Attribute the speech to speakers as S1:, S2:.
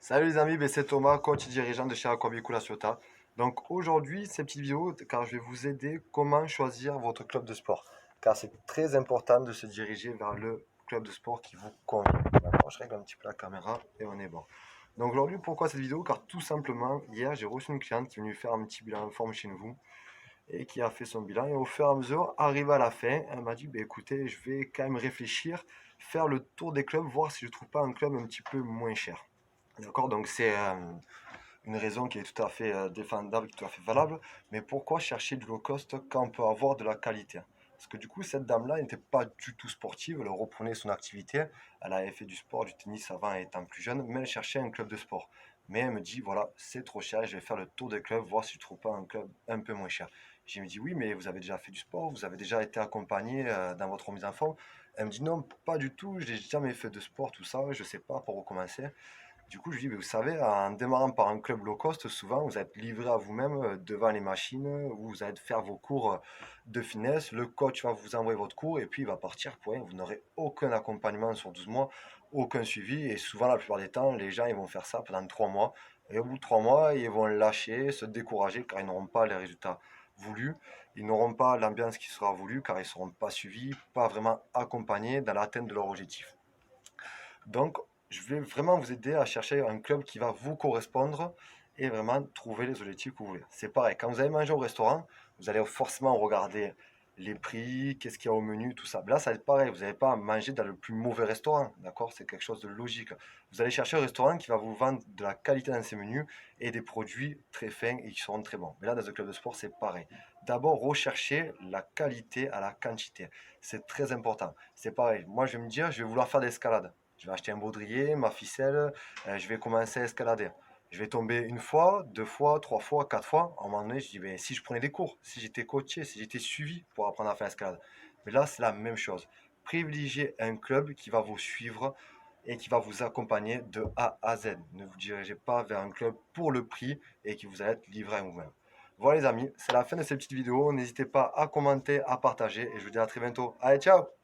S1: Salut les amis, c'est Thomas, coach et dirigeant de chez Aquabicula Ciotat. Donc aujourd'hui, cette petite vidéo, car je vais vous aider comment choisir votre club de sport. Car c'est très important de se diriger vers le club de sport qui vous convient. D'accord, je règle un petit peu la caméra et on est bon. Donc aujourd'hui, pourquoi cette vidéo? Car tout simplement, hier, j'ai reçu une cliente qui est venue faire un petit bilan de forme chez vous et qui a fait son bilan. Et au fur et à mesure, arrivé à la fin, elle m'a dit, écoutez, je vais quand même réfléchir, faire le tour des clubs, voir si je trouve pas un club un petit peu moins cher. D'accord, donc c'est une raison qui est tout à fait défendable, tout à fait valable. Mais pourquoi chercher du low cost quand on peut avoir de la qualité? Parce que du coup, cette dame-là n'était pas du tout sportive, elle reprenait son activité, elle avait fait du sport, du tennis avant étant plus jeune, mais elle cherchait un club de sport. Mais elle me dit, voilà, c'est trop cher, je vais faire le tour des clubs, voir si je trouve pas un club un peu moins cher. Je me dis, oui, mais vous avez déjà fait du sport, vous avez déjà été accompagné dans votre remise en forme. Elle me dit, non, pas du tout, je n'ai jamais fait de sport, tout ça, je sais pas pour recommencer. Du coup, je lui dis, mais vous savez, en démarrant par un club low cost, souvent, vous êtes livré à vous-même devant les machines, où vous allez faire vos cours de finesse. Le coach va vous envoyer votre cours et puis il va partir pour rien. Vous n'aurez aucun accompagnement sur 12 mois, aucun suivi. Et souvent, la plupart des temps, les gens, ils vont faire ça pendant 3 mois. Et au bout de 3 mois, ils vont lâcher, se décourager car ils n'auront pas les résultats voulus. Ils n'auront pas l'ambiance qui sera voulue car ils ne seront pas suivis, pas vraiment accompagnés dans l'atteinte de leur objectif. Donc, je vais vraiment vous aider à chercher un club qui va vous correspondre et vraiment trouver les objectifs que vous voulez. C'est pareil, quand vous allez manger au restaurant, vous allez forcément regarder les prix, qu'est-ce qu'il y a au menu, tout ça. Là, ça va être pareil, vous n'allez pas manger dans le plus mauvais restaurant, d'accord? C'est quelque chose de logique. Vous allez chercher un restaurant qui va vous vendre de la qualité dans ses menus et des produits très fins et qui seront très bons. Mais là, dans un club de sport, c'est pareil. D'abord, rechercher la qualité à la quantité. C'est très important. C'est pareil, moi je vais me dire, je vais vouloir faire de l'escalade. Je vais acheter un baudrier, ma ficelle, je vais commencer à escalader. Je vais tomber une fois, deux fois, trois fois, quatre fois. À un moment donné, je dis, si je prenais des cours, si j'étais coaché, si j'étais suivi pour apprendre à faire l'escalade. Mais là, c'est la même chose. Privilégiez un club qui va vous suivre et qui va vous accompagner de A à Z. Ne vous dirigez pas vers un club pour le prix et qui vous allez être livré à vous-même. Voilà les amis, c'est la fin de cette petite vidéo. N'hésitez pas à commenter, à partager et je vous dis à très bientôt. Allez, ciao!